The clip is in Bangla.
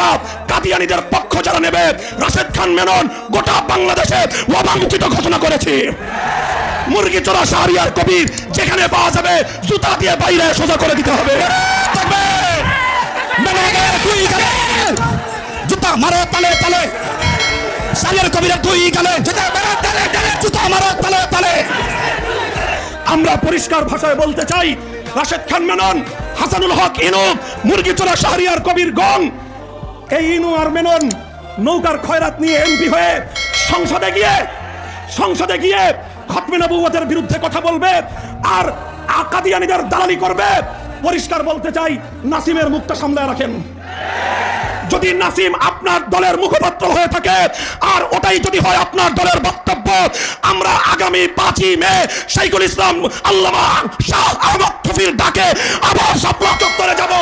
ব্যবস্থা কাদিয়ানীদের পক্ষ যারা নেবে, রাশেদ খান মেনন গোটা বাংলাদেশে অবাঞ্ছিত ঘোষণা করেছে। মুরগি চোরা শাহরিয়ার কবির যেখানে পাওয়া যাবে জুতা দিয়ে বাইরে সোজা করে দিতে হবে। জুতা মারো তালে তালে, শাহরিয়ার কবিরের দুই গালে জুতা মারো তালে তালে। আমরা পরিষ্কার ভাষায় বলতে চাই, রাশেদ খান মেনন, হাসানুল হক ইনু, মুরগি চোরা শাহরিয়ার কবির গং, এই ইনু আর মেনন নৌকার খয়রাত নিয়ে এমপি হয়ে সংসদে গিয়ে খতমে নবুয়তের বিরুদ্ধে কথা বলবে আর কাদিয়ানীদের দালালি করবে। পরিষ্কার বলতে চাই, নাসিমের মুখটা সামলায় রাখেন। যদি নাসিম আপনার দলের মুখপাত্র হয়ে থাকে আর ওটাই যদি হয় আপনার দলের বক্তব্য, আমরা আগামী 5ই মে শাইখুল ইসলাম আল্লামা শাহ আহমদ শফির ডাকে আবার শাপলা চত্বরে যাব।